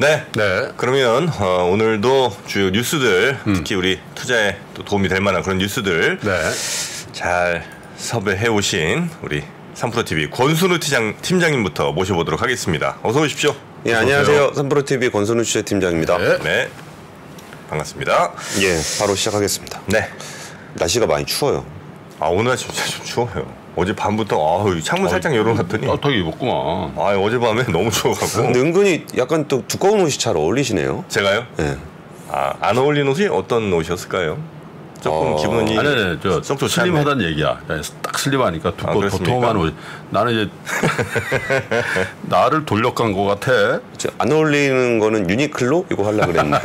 네. 네. 그러면 오늘도 주요 뉴스들 특히 우리 투자에 또 도움이 될 만한 그런 뉴스들 네. 잘 섭외해 오신 우리 3프로TV 권순우 팀장님부터 모셔보도록 하겠습니다. 어서 오십시오. 예, 안녕하세요. 3프로TV 권순우 취재팀장입니다. 네. 네. 반갑습니다. 예, 바로 시작하겠습니다. 네. 날씨가 많이 추워요. 오늘 아침 진짜 좀 추워요. 어제 밤부터 창문 살짝 열어놨더니 따뜻하게 입었구만. 어젯밤에 너무 추워가지고. 근데 은근히 약간 또 두꺼운 옷이 잘 어울리시네요. 제가요? 예. 안 어울리는 옷이 어떤 옷이었을까요? 조금 기분이 아니, 썩 좋지 슬림하다는 얘기야. 딱 슬림하니까 도톰한 옷. 나는 이제 나를 돌려간 것 같아. 안 어울리는 거는 유니클로 이거 하려고 그랬는데.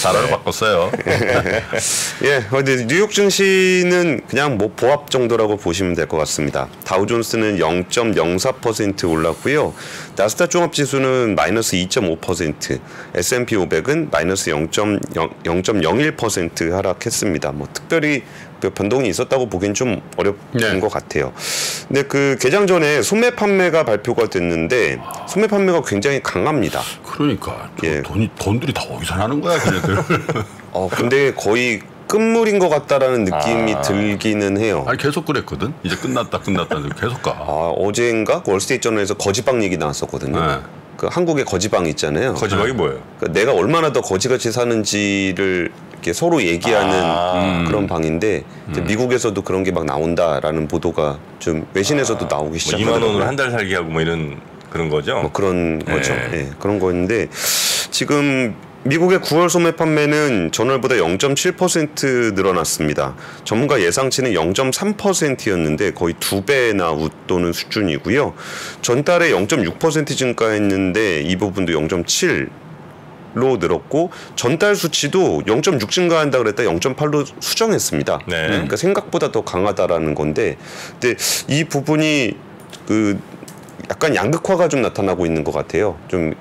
단어를 바꿨어요. 예, 근데 뉴욕 증시는 그냥 뭐 보합 정도라고 보시면 될 것 같습니다. 다우존스는 0.04% 올랐고요. 나스닥 종합지수는 마이너스 2.5%, S&P 500은 마이너스 0.01% 하락했습니다. 뭐 특별히 변동이 있었다고 보기엔 좀 어렵은 것 같아요. 근데 그 개장 전에 소매 판매가 발표가 됐는데 소매 판매가 굉장히 강합니다. 그러니까 예. 돈들이 다 어디서 나는 거야, 걔네들. 근데 거의 끝물인 것 같다라는 느낌이 들기는 해요. 아니 계속 그랬거든. 이제 끝났다 계속 가. 어제인가 월스트리트저널에서 거지빵 얘기 나왔었거든요. 네. 그 한국의 거지빵 있잖아요. 거지방이 뭐예요? 그러니까 내가 얼마나 더 거지같이 사는지를 이렇게 서로 얘기하는 그런 방인데 이제 미국에서도 그런 게 막 나온다라는 보도가 좀 외신에서도 나오기 시작하더라고요. 2만 원으로 한 달 살기 하고 뭐 이런 그런 거죠? 뭐 그런 거죠. 예, 그런 거였는데 지금 미국의 9월 소매 판매는 전월보다 0.7% 늘어났습니다. 전문가 예상치는 0.3%였는데 거의 2배나 웃도는 수준이고요. 전달에 0.6% 증가했는데 이 부분도 0.7로 늘었고 전달 수치도 0.6 증가한다 그랬다 0.8로 수정했습니다. 네. 그러니까 생각보다 더 강하다라는 건데, 근데 이 부분이 그 약간 양극화가 좀 나타나고 있는 것 같아요. 좀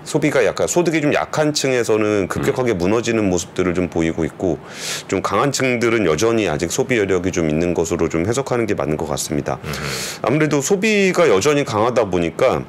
소비가 약간 소득이 좀 약한 층에서는 급격하게 무너지는 모습들을 좀 보이고 있고 좀 강한 층들은 여전히 아직 소비 여력이 좀 있는 것으로 좀 해석하는 게 맞는 것 같습니다. 아무래도 소비가 여전히 강하다 보니까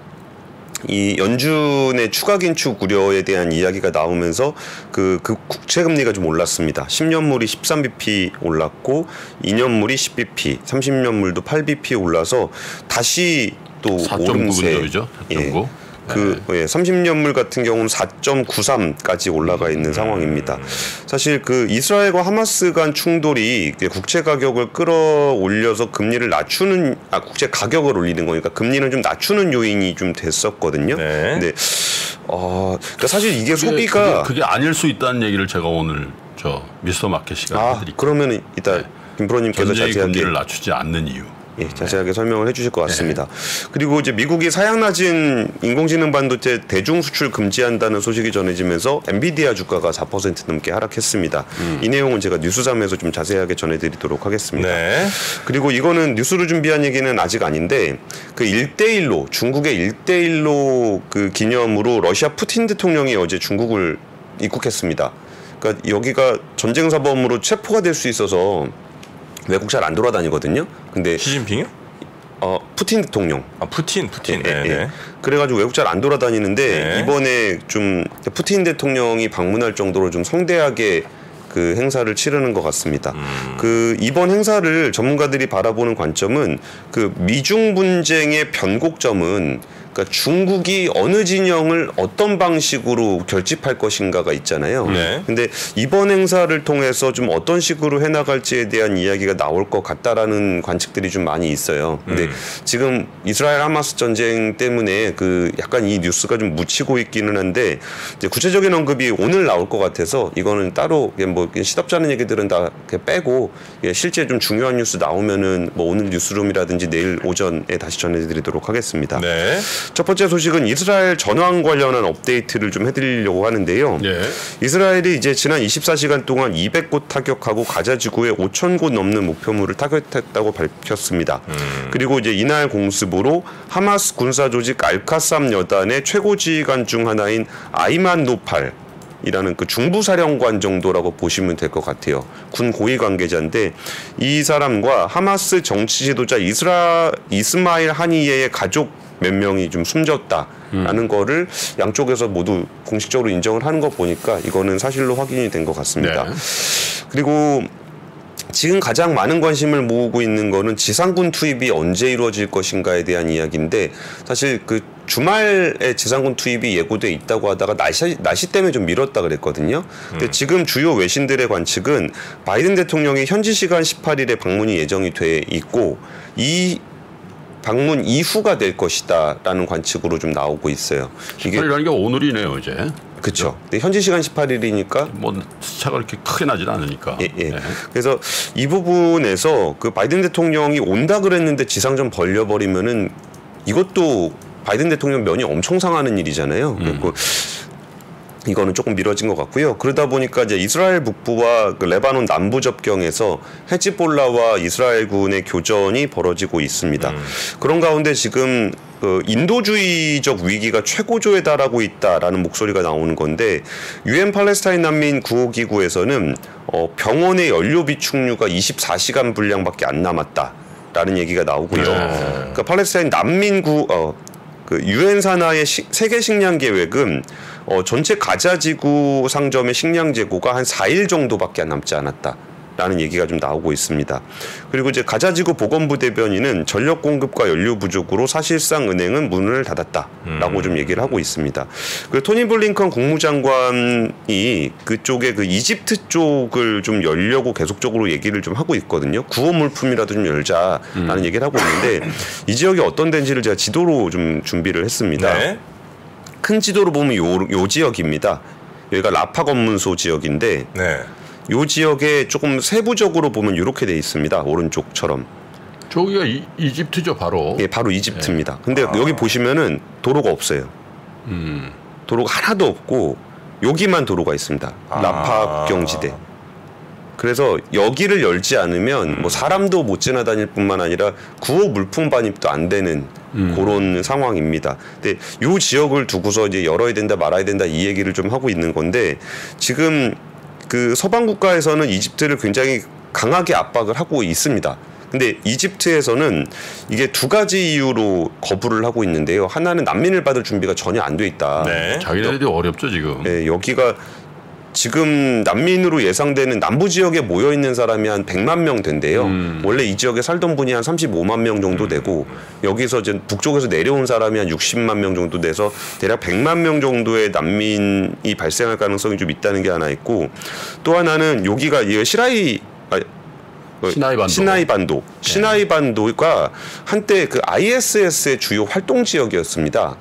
이 연준의 추가 긴축 우려에 대한 이야기가 나오면서 그 국채 금리가 좀 올랐습니다. 10년물이 13bp 올랐고 2년물이 10bp, 30년물도 8bp 올라서 다시 또 4.9%죠. 4.9. 30년물 같은 경우는 4.93까지 올라가 있는 상황입니다. 사실 그 이스라엘과 하마스 간 충돌이 국채 가격을 끌어올려서 금리를 낮추는 국채 가격을 올리는 거니까 금리는 좀 낮추는 요인이 좀 됐었거든요. 네. 근데 그러니까 사실 이게 소비가 그게 아닐 수 있다는 얘기를 제가 오늘 미스터 마켓 시간에 해드릴게요. 그러면은 이따 김프로님께서 전제의 자세하게 금리를 낮추지 않는 이유. 자세하게 설명을 해주실 것 같습니다. 그리고 이제 미국이 사양 낮은 인공지능 반도체 대중 수출 금지한다는 소식이 전해지면서 엔비디아 주가가 4% 넘게 하락했습니다. 이 내용은 제가 뉴스삼에서 좀 자세하게 전해드리도록 하겠습니다. 네. 그리고 이거는 뉴스로 준비한 얘기는 아직 아닌데 그 1대1로 중국의 1대1로 그 기념으로 러시아 푸틴 대통령이 어제 중국을 입국했습니다. 그러니까 여기가 전쟁 사범으로 체포가 될 수 있어서 외국 잘 안 돌아다니거든요. 근데 시진핑이요? 푸틴 대통령. 푸틴. 네. 그래가지고 외국 잘 안 돌아다니는데 네. 이번에 좀 푸틴 대통령이 방문할 정도로 좀 성대하게 그 행사를 치르는 것 같습니다. 그 이번 행사를 전문가들이 바라보는 관점은 그 미중 분쟁의 변곡점은 그러니까 중국이 어느 진영을 어떤 방식으로 결집할 것인가가 있잖아요. 네. 근데 이번 행사를 통해서 좀 어떤 식으로 해나갈지에 대한 이야기가 나올 것 같다라는 관측들이 좀 많이 있어요. 근데 지금 이스라엘 하마스 전쟁 때문에 그 약간 이 뉴스가 좀 묻히고 있기는 한데 이제 구체적인 언급이 오늘 나올 것 같아서 이거는 따로 뭐 시덥잖은 얘기들은 다 빼고 실제 좀 중요한 뉴스 나오면은 뭐 오늘 뉴스룸이라든지 내일 오전에 다시 전해드리도록 하겠습니다. 네. 첫 번째 소식은 이스라엘 전황 관련한 업데이트를 좀 해드리려고 하는데요. 네. 이스라엘이 이제 지난 24시간 동안 200곳 타격하고 가자 지구에 5,000곳 넘는 목표물을 타격했다고 밝혔습니다. 그리고 이제 이날 공습으로 하마스 군사 조직 알카삼 여단의 최고 지휘관 중 하나인 아이만 노팔 이라는 그 중부사령관 정도라고 보시면 될 것 같아요. 군 고위 관계자인데 이 사람과 하마스 정치 지도자 이스마일 하니예의 가족 몇 명이 좀 숨졌다. 있다라는 거를 양쪽에서 모두 공식적으로 인정을 하는 거 보니까 이거는 사실로 확인이 된 것 같습니다. 네. 그리고 지금 가장 많은 관심을 모으고 있는 거는 지상군 투입이 언제 이루어질 것인가에 대한 이야기인데 사실 그 주말에 지상군 투입이 예고돼 있다고 하다가 날씨 때문에 좀 미뤘다 그랬거든요. 근데 지금 주요 외신들의 관측은 바이든 대통령이 현지 시간 18일에 방문이 예정이 돼 있고 이 방문 이후가 될 것이다라는 관측으로 좀 나오고 있어요. 이게 18일이라는 게 오늘이네요, 이제. 그렇죠. 근데 현지 시간 18일이니까 뭐 차가 이렇게 크게 나진 않으니까. 예. 네. 그래서 이 부분에서 그 바이든 대통령이 온다 그랬는데 지상전 벌려버리면은 이것도 바이든 대통령 면이 엄청 상하는 일이잖아요. 그리고 이거는 조금 미뤄진 것 같고요. 그러다 보니까 이제 이스라엘 북부와 그 레바논 남부 접경에서 헤즈볼라와 이스라엘군의 교전이 벌어지고 있습니다. 그런 가운데 지금 그 인도주의적 위기가 최고조에 달하고 있다라는 목소리가 나오는 건데 유엔 팔레스타인 난민 구호기구에서는 병원의 연료 비축류가 24시간 분량밖에 안 남았다라는 얘기가 나오고요. 그러니까 팔레스타인 난민 그 유엔 산하의 세계 식량 계획은 전체 가자 지구 상점의 식량 재고가 한 4일 정도밖에 남지 않았다라는 얘기가 좀 나오고 있습니다. 그리고 이제 가자 지구 보건부 대변인은 전력 공급과 연료 부족으로 사실상 은행은 문을 닫았다라고 좀 얘기를 하고 있습니다. 그리고 토니 블링컨 국무장관이 그쪽에 그 이집트 쪽을 좀 열려고 계속적으로 얘기를 좀 하고 있거든요. 구호 물품이라도 좀 열자라는 얘기를 하고 있는데 이 지역이 어떤 데인지를 제가 지도로 좀 준비를 했습니다. 네. 큰 지도로 보면 요 지역입니다. 여기가 라파 검문소 지역인데 네. 요 지역에 조금 세부적으로 보면 이렇게 돼 있습니다. 오른쪽처럼. 저기가 이집트죠, 바로. 예, 바로 이집트입니다. 근데 여기 보시면은 도로가 없어요. 도로가 하나도 없고 여기만 도로가 있습니다. 라파 국경지대. 그래서 여기를 열지 않으면 뭐 사람도 못 지나다닐 뿐만 아니라 구호 물품 반입도 안 되는 그런 상황입니다. 근데 이 지역을 두고서 이제 열어야 된다 말아야 된다 이 얘기를 좀 하고 있는 건데 지금 그 서방 국가에서는 이집트를 굉장히 강하게 압박을 하고 있습니다. 근데 이집트에서는 이게 두 가지 이유로 거부를 하고 있는데요. 하나는 난민을 받을 준비가 전혀 안 돼 있다. 네. 자기네들이 어렵죠, 지금. 네, 여기가 지금 난민으로 예상되는 남부 지역에 모여 있는 사람이 한 100만 명 된대요. 원래 이 지역에 살던 분이 한 35만 명 정도 되고 여기서 이제 북쪽에서 내려온 사람이 한 60만 명 정도 돼서 대략 100만 명 정도의 난민이 발생할 가능성이 좀 있다는 게 하나 있고 또 하나는 여기가 시나이반도. 시나이반도가 한때 그 ISS의 주요 활동 지역이었습니다.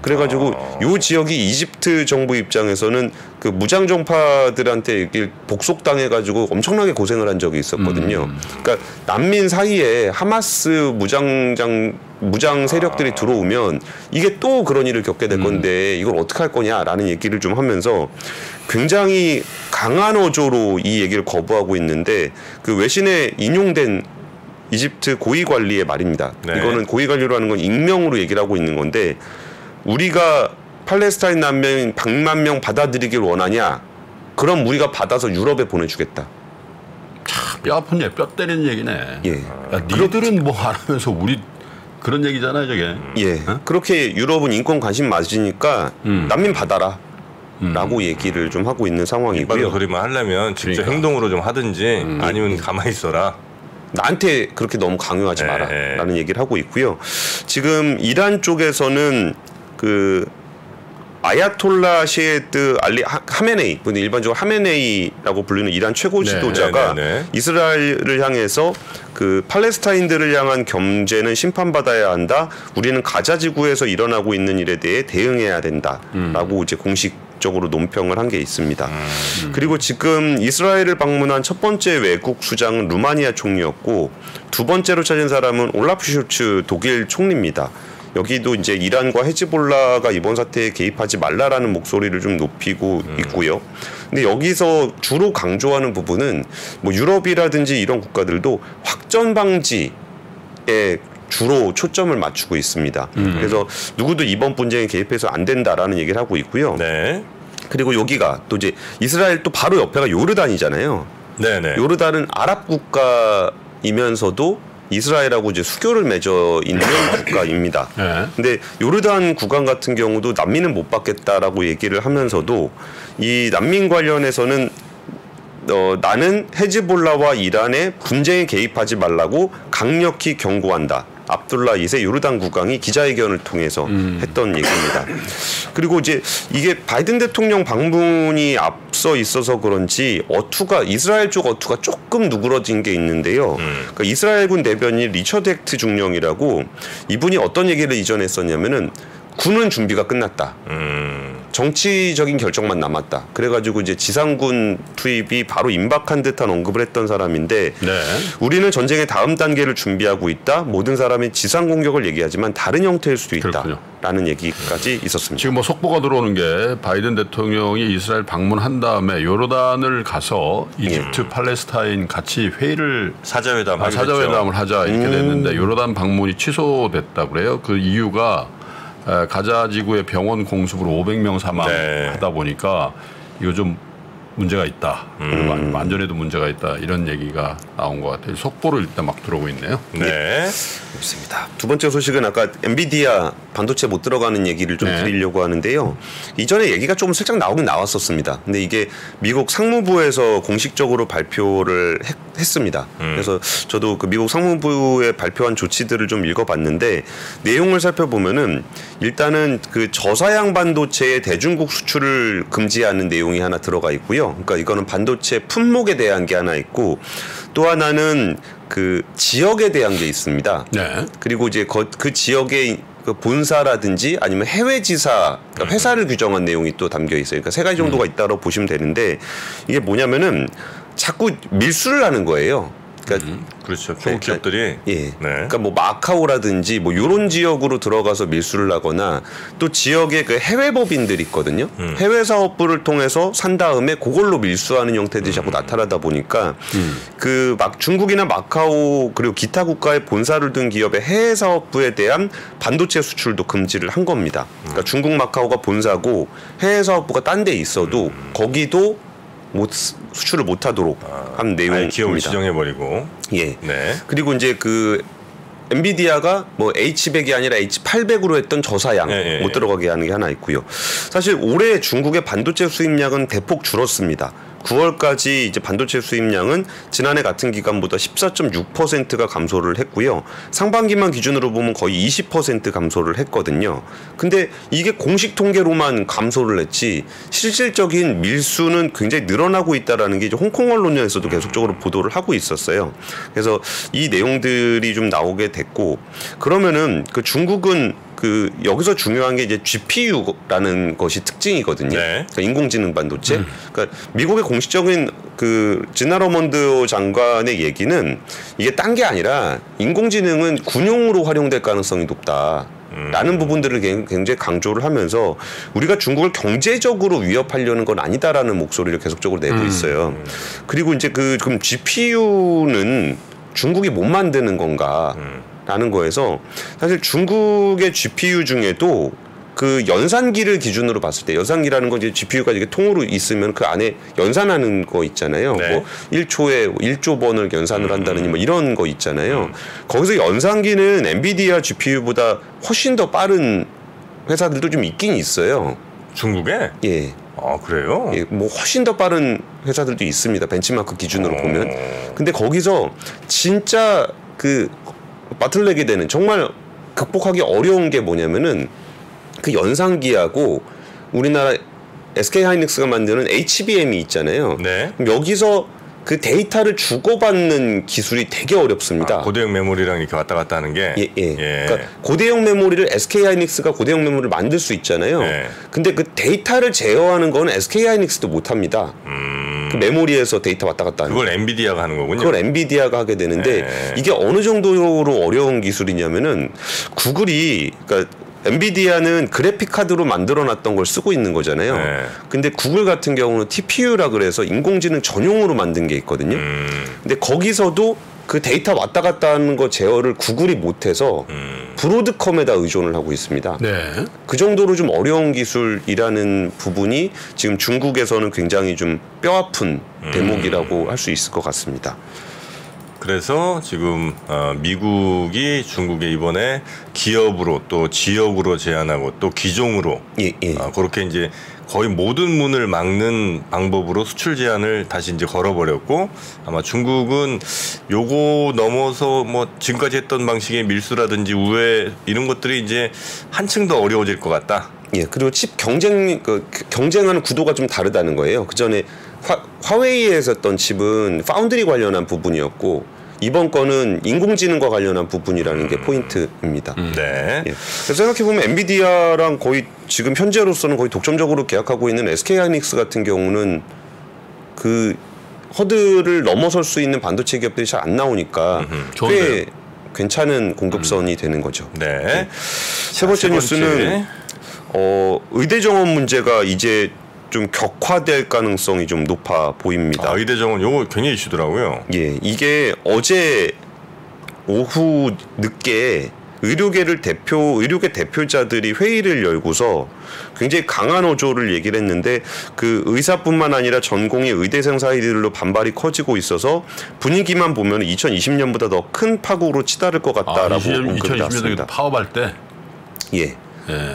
그래가지고 이 지역이 이집트 정부 입장에서는 그 무장 정파들한테 복속당해가지고 엄청나게 고생을 한 적이 있었거든요. 그러니까 난민 사이에 하마스 무장 세력들이 들어오면 이게 또 그런 일을 겪게 될 건데 이걸 어떻게 할 거냐라는 얘기를 좀 하면서 굉장히 강한 어조로 이 얘기를 거부하고 있는데 그 외신에 인용된 이집트 고위 관리의 말입니다. 네. 이거는 고위 관리로 하는 건 익명으로 얘기를 하고 있는 건데 우리가 팔레스타인 난민 100만 명 받아들이길 원하냐? 그럼 우리가 받아서 유럽에 보내주겠다. 참 뼈 아픈 뼈 때리는 얘기네. 예. 야, 니들은 뭐 안 하면서 우리 그런 얘기잖아요, 저게. 예. 그렇게 유럽은 인권 관심 맞으니까 난민 받아라. 라고 얘기를 좀 하고 있는 상황이고요. 이빨로 소리만 하려면 직접 그러니까. 행동으로 좀 하든지 아니면 가만히 있어라. 나한테 그렇게 너무 강요하지 마라 라는 얘기를 하고 있고요. 지금 이란 쪽에서는 그 아야톨라 셰헤드 알리 하메네이, 일반적으로 하메네이라고 불리는 이란 최고 지도자가 이스라엘을 향해서 그 팔레스타인들을 향한 겸재는 심판받아야 한다. 우리는 가자 지구에서 일어나고 있는 일에 대해 대응해야 된다라고 이제 공식적으로 논평을 한 게 있습니다. 그리고 지금 이스라엘을 방문한 첫 번째 외국 수장은 루마니아 총리였고 두 번째로 찾은 사람은 올라프 숄츠 독일 총리입니다. 여기도 이제 이란과 헤즈볼라가 이번 사태에 개입하지 말라라는 목소리를 좀 높이고 있고요. 근데 여기서 주로 강조하는 부분은 뭐 유럽이라든지 이런 국가들도 확전 방지에 주로 초점을 맞추고 있습니다. 그래서 누구도 이번 분쟁에 개입해서 안 된다라는 얘기를 하고 있고요. 네. 그리고 여기가 또 이제 이스라엘 또 바로 옆에가 요르단이잖아요. 네네. 요르단은 아랍 국가이면서도 이스라엘하고 이제 수교를 맺어 있는 국가입니다. 네. 근데 요르단 국왕 같은 경우도 난민은 못 받겠다라고 얘기를 하면서도 이 난민 관련해서는 나는 헤즈볼라와 이란의 분쟁에 개입하지 말라고 강력히 경고한다. 압둘라 2세 요르단 국왕이 기자회견을 통해서 했던 얘기입니다. 그리고 이제 이게 바이든 대통령 방문이 앞서 있어서 그런지 이스라엘 쪽 어투가 조금 누그러진 게 있는데요. 그러니까 이스라엘군 대변인 리처드 헥트 중령이라고 이분이 어떤 얘기를 이전에 했었냐면은 군은 준비가 끝났다. 정치적인 결정만 남았다. 그래가지고 이제 지상군 투입이 바로 임박한 듯한 언급을 했던 사람인데 네. 우리는 전쟁의 다음 단계를 준비하고 있다. 모든 사람이 지상 공격을 얘기하지만 다른 형태일 수도 있다. 그렇군요. 라는 얘기까지 있었습니다. 지금 뭐 속보가 들어오는 게 바이든 대통령이 이스라엘 방문한 다음에 요르단을 가서 이집트, 팔레스타인 같이 회의를 사자회담을 하자 이렇게 됐는데 요르단 방문이 취소됐다 그래요. 그 이유가 가자 지구의 병원 공습으로 500명 사망하다 보니까 이거 좀 문제가 있다. 그리고 안전에도 문제가 있다. 이런 얘기가 나온 것 같아요. 속보를 일단 막 들어오고 있네요. 네. 그렇습니다. 두 번째 소식은 아까 엔비디아 반도체 못 들어가는 얘기를 좀 드리려고 하는데요. 이전에 얘기가 조금 살짝 나오긴 나왔었습니다. 근데 이게 미국 상무부에서 공식적으로 발표를 했습니다. 그래서 저도 그 미국 상무부에 발표한 조치들을 좀 읽어봤는데 내용을 살펴보면은 일단은 그 저사양 반도체의 대중국 수출을 금지하는 내용이 하나 들어가 있고요. 그러니까 이거는 반도체 품목에 대한 게 하나 있고 또 하나는 그 지역에 대한 게 있습니다. 네. 그리고 이제 그 지역의 그 본사라든지 아니면 해외 지사, 그러니까 회사를 규정한 내용이 또 담겨 있어요. 그러니까 세 가지 정도가 있다고 보시면 되는데 이게 뭐냐면은 자꾸 밀수를 하는 거예요. 그러니까 그렇죠. 중국 기업들이 네. 그러니까 뭐 마카오라든지 뭐 이런 지역으로 들어가서 밀수를 하거나 또 지역에 그 해외 법인들이 있거든요. 해외 사업부를 통해서 산 다음에 그걸로 밀수하는 형태들이 자꾸 나타나다 보니까 그 막 중국이나 마카오 그리고 기타 국가의 본사를 둔 기업의 해외 사업부에 대한 반도체 수출도 금지를 한 겁니다. 그러니까 중국 마카오가 본사고 해외 사업부가 딴 데 있어도 거기도 수출을 못하도록 한 내용입니다. 기업을 지정해버리고. 예. 네. 그리고 이제 그 엔비디아가 뭐 H100이 아니라 H800으로 했던 저사양 못 들어가게 하는 게 하나 있고요. 사실 올해 중국의 반도체 수입량은 대폭 줄었습니다. 9월까지 이제 반도체 수입량은 지난해 같은 기간보다 14.6%가 감소를 했고요. 상반기만 기준으로 보면 거의 20% 감소를 했거든요. 근데 이게 공식 통계로만 감소를 했지 실질적인 밀수는 굉장히 늘어나고 있다라는 게 이제 홍콩 언론에서도 계속적으로 보도를 하고 있었어요. 그래서 이 내용들이 좀 나오게 됐고 그러면은 그 중국은 그 여기서 중요한 게 이제 GPU라는 것이 특징이거든요. 네. 그러니까 인공지능 반도체. 그러니까 미국의 공식적인 그 지나 러먼드 장관의 얘기는 이게 딴 게 아니라 인공지능은 군용으로 활용될 가능성이 높다. 라는 부분들을 굉장히 강조를 하면서 우리가 중국을 경제적으로 위협하려는 건 아니다라는 목소리를 계속적으로 내고 있어요. 그리고 이제 그럼 GPU는 중국이 못 만드는 건가? 라는 거에서 사실 중국의 GPU 중에도 그 연산기를 기준으로 봤을 때 연산기라는 건 이제 GPU가 이게 통으로 있으면 그 안에 연산하는 거 있잖아요. 네. 뭐 1초에 1조 번을 연산을 한다느니 뭐 이런 거 있잖아요. 거기서 연산기는 엔비디아 GPU보다 훨씬 더 빠른 회사들도 좀 있긴 있어요. 중국에? 예. 아, 그래요? 예, 뭐 훨씬 더 빠른 회사들도 있습니다. 벤치마크 기준으로 보면. 근데 거기서 진짜 그 맞틀리게 되는 정말 극복하기 어려운 게 뭐냐면은 그 연산기하고 우리나라 SK하이닉스가 만드는 HBM이 있잖아요. 네. 여기서 그 데이터를 주고받는 기술이 되게 어렵습니다. 고대형 메모리랑 이렇게 왔다 갔다 하는 게. 예. 그러니까 고대형 메모리를 SK하이닉스가 고대형 메모리를 만들 수 있잖아요. 근데 그 데이터를 제어하는 건 SK하이닉스도 못 합니다. 그 메모리에서 데이터 왔다 갔다 하는 그걸 엔비디아가 하는 거군요. 그걸 엔비디아가 하게 되는데 이게 어느 정도로 어려운 기술이냐면은 구글이 그러니까 엔비디아는 그래픽 카드로 만들어놨던 걸 쓰고 있는 거잖아요. 근데 구글 같은 경우는 TPU라 그래서 인공지능 전용으로 만든 게 있거든요. 근데 거기서도 그 데이터 왔다 갔다 하는 거 제어를 구글이 못해서 브로드컴에다 의존을 하고 있습니다. 네. 그 정도로 좀 어려운 기술이라는 부분이 지금 중국에서는 굉장히 좀 뼈아픈 대목이라고 할 수 있을 것 같습니다. 그래서 지금 미국이 중국에 이번에 기업으로 또 지역으로 제한하고 또 기종으로 그렇게 이제 거의 모든 문을 막는 방법으로 수출 제한을 다시 이제 걸어버렸고 아마 중국은 요거 넘어서 뭐 지금까지 했던 방식의 밀수라든지 우회 이런 것들이 이제 한층 더 어려워질 것 같다. 예, 그리고 칩 경쟁하는 구도가 좀 다르다는 거예요. 그 전에 화웨이에서 했던 칩은 파운드리 관련한 부분이었고 이번 거는 인공지능과 관련한 부분이라는 게 포인트입니다. 네. 예. 그래서 생각해보면 엔비디아랑 거의 지금 현재로서는 거의 독점적으로 계약하고 있는 SK하이닉스 같은 경우는 그 허들을 넘어설 수 있는 반도체 기업들이 잘 안 나오니까 꽤 괜찮은 공급선이 되는 거죠. 네. 세 번째 뉴스는 의대 정원 문제가 이제 좀 격화될 가능성이 좀 높아 보입니다. 의대 정원 요거 굉장히 이슈더라고요. 예, 이게 어제 오후 늦게 의료계 대표자들이 회의를 열고서 굉장히 강한 어조를 얘기를 했는데 그 의사뿐만 아니라 전공의 의대생 사이들로 반발이 커지고 있어서 분위기만 보면 2020년보다 더 큰 파국으로 치달을 것 같다라고 언급이 났습니다. 2020년에 파업할 때? 예.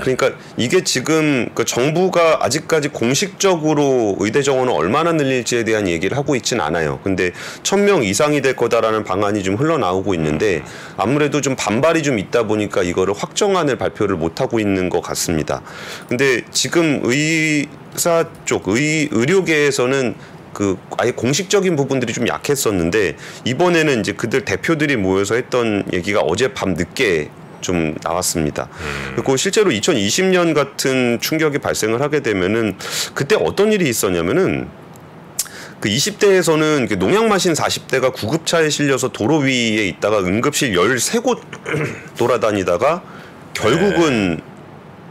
그러니까 이게 지금 그 정부가 아직까지 공식적으로 의대 정원을 얼마나 늘릴지에 대한 얘기를 하고 있진 않아요. 근데 1,000명 이상이 될 거다라는 방안이 좀 흘러나오고 있는데 아무래도 좀 반발이 좀 있다 보니까 이거를 확정안을 발표를 못 하고 있는 것 같습니다. 근데 지금 의사 쪽 의료계에서는 그 아예 공식적인 부분들이 좀 약했었는데 이번에는 이제 그들 대표들이 모여서 했던 얘기가 어제 밤 늦게 좀 나왔습니다. 그리고 실제로 2020년 같은 충격이 발생을 하게 되면은 그때 어떤 일이 있었냐면은 그 20대에서는 농약 마신 40대가 구급차에 실려서 도로 위에 있다가 응급실 13곳 돌아다니다가 결국은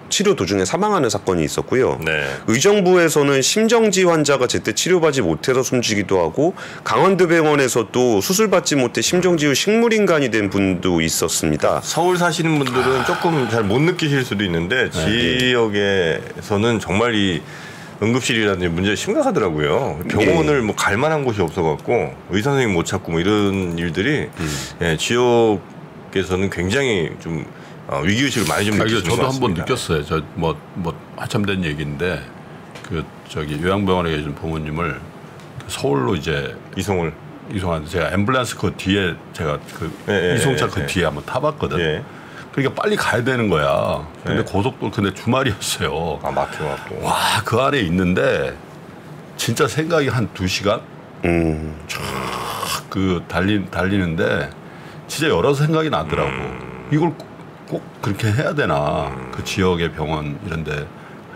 치료 도중에 사망하는 사건이 있었고요. 네. 의정부에서는 심정지 환자가 제때 치료받지 못해서 숨지기도 하고 강원도병원에서도 수술받지 못해 심정지 후 식물인간이 된 분도 있었습니다. 서울 사시는 분들은 조금 잘 못 느끼실 수도 있는데 지역에서는 정말 이 응급실이라든지 문제가 심각하더라고요. 병원을 뭐 갈 만한 곳이 없어갖고 의사 선생님 못 찾고 뭐 이런 일들이 지역에서는 굉장히 좀 위기의식을 많이 좀 느끼는 것 같습니다. 저도 한번 느꼈어요. 저 뭐 한참 된 얘기인데 그 저기 요양병원에 계신 부모님을 서울로 이제 이송하는데 제가 앰뷸런스 그 뒤에 제가 그 이송차 그 뒤에 한번 타봤거든. 그러니까 빨리 가야 되는 거야. 근데 고속도로 근데 주말이었어요. 막혀갖고. 와, 그 안에 있는데 진짜 생각이 한 2시간 쫙 그 달리는데 진짜 여러 생각이 나더라고. 이걸 꼭 그렇게 해야 되나? 그 지역의 병원 이런데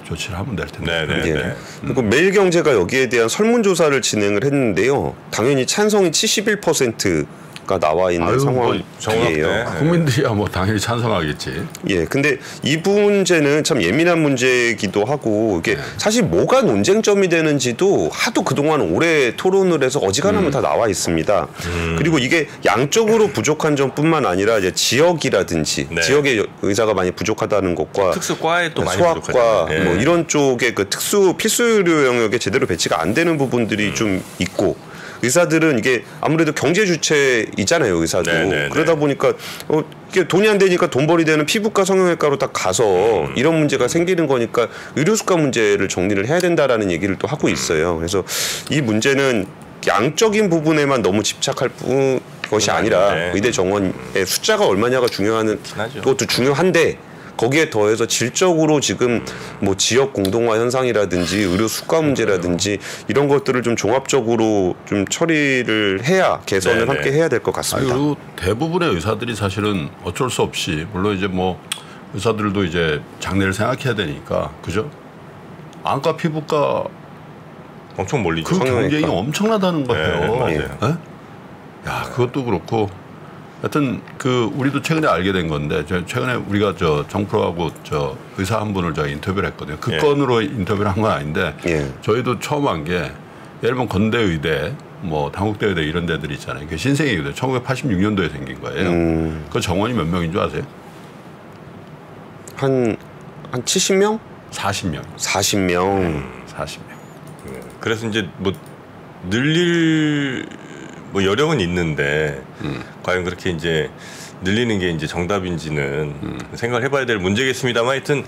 조치를 하면 될 텐데. 그리고 매일경제가 여기에 대한 설문조사를 진행을 했는데요. 당연히 찬성이 71%가 나와 있는 상황이에요. 국민들이야 뭐 당연히 찬성하겠지. 예, 근데 이 문제는 참 예민한 문제이기도 하고 이게 사실 뭐가 논쟁점이 되는지도 하도 그동안 오래 토론을 해서 어지간하면 다 나와 있습니다. 그리고 이게 양적으로 부족한 점뿐만 아니라 이제 지역이라든지 지역의 의사가 많이 부족하다는 것과 특수과에 또 많이 소아과 뭐 이런 쪽의 그 필수 의료 영역에 제대로 배치가 안 되는 부분들이 좀 있고. 의사들은 이게 아무래도 경제 주체이잖아요, 의사도. 그러다 보니까 이게 돈이 안 되니까 돈벌이 되는 피부과 성형외과로 딱 가서 이런 문제가 생기는 거니까 의료수가 문제를 정리를 해야 된다라는 얘기를 또 하고 있어요. 그래서 이 문제는 양적인 부분에만 너무 집착할 것이 아니라 의대 정원의 숫자가 얼마냐가 중요한 것도 중요한데 거기에 더해서 질적으로 지금 뭐 지역 공동화 현상이라든지 의료 수가 문제라든지 이런 것들을 좀 종합적으로 좀 처리를 해야 개선을 함께 해야 될 것 같습니다. 그리고 대부분의 의사들이 사실은 어쩔 수 없이 물론 이제 뭐 의사들도 이제 장래를 생각해야 되니까 그죠? 안과 피부과 엄청 멀리죠. 그 경쟁이 엄청나다는 거예요. 맞아요. 야, 그것도 그렇고. 하여튼 그 우리도 최근에 알게 된 건데 최근에 우리가 저 정프로하고 저 의사 한 분을 저희 인터뷰를 했거든요. 그 건으로 인터뷰를 한 건 아닌데 저희도 처음 한 게 예를 들면 건대의대 뭐 당국대 의대 이런 데들 있잖아요. 그 신생의 의대 1986년도에 생긴 거예요. 그 정원이 몇 명인 줄 아세요? 한 70명? 40명. 40명. 그래서 이제 뭐 늘릴 뭐 여력은 있는데 과연 그렇게 이제 늘리는 게 이제 정답인지는 생각을 해봐야 될 문제겠습니다만 하여튼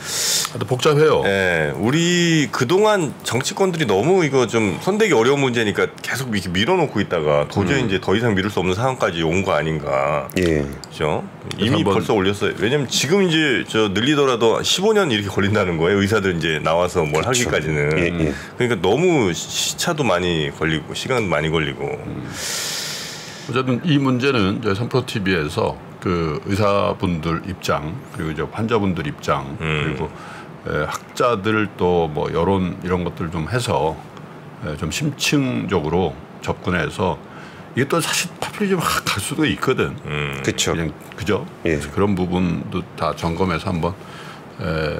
복잡해요. 예, 우리 그동안 정치권들이 너무 이거 좀 손대기 어려운 문제니까 계속 이렇게 밀어놓고 있다가 도저히 이제 더 이상 미룰 수 없는 상황까지 온 거 아닌가. 예. 그렇죠? 이미 벌써 올렸어요. 왜냐면 지금 이제 저 늘리더라도 15년 이렇게 걸린다는 거예요. 의사들 이제 나와서 뭘 그렇죠. 하기까지는. 예. 그러니까 너무 시차도 많이 걸리고 시간도 많이 걸리고. 어쨌든 이 문제는 저희 선프로 TV에서 그 의사분들 입장 그리고 이제 환자분들 입장 그리고 학자들 또 뭐 여론 이런 것들 좀 해서 좀 심층적으로 접근해서 이게 또 사실 파퓰리즘 갈 수도 있거든. 그렇죠. 그냥 그죠? 예. 그래서 그런 부분도 다 점검해서 한번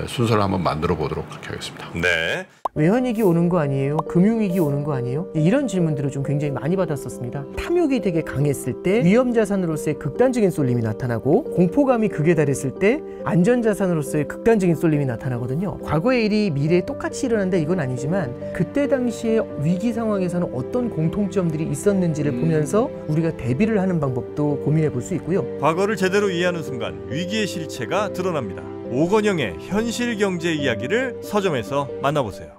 순서를 한번 만들어 보도록 그렇게 하겠습니다. 네. 외환위기 오는 거 아니에요? 금융위기 오는 거 아니에요? 이런 질문들을 좀 굉장히 많이 받았었습니다. 탐욕이 되게 강했을 때 위험자산으로서의 극단적인 쏠림이 나타나고 공포감이 극에 달했을 때 안전자산으로서의 극단적인 쏠림이 나타나거든요. 과거의 일이 미래에 똑같이 일어난다 이건 아니지만 그때 당시에 위기 상황에서는 어떤 공통점들이 있었는지를 보면서 우리가 대비를 하는 방법도 고민해 볼 수 있고요. 과거를 제대로 이해하는 순간 위기의 실체가 드러납니다. 오건영의 현실 경제 이야기를 서점에서 만나보세요.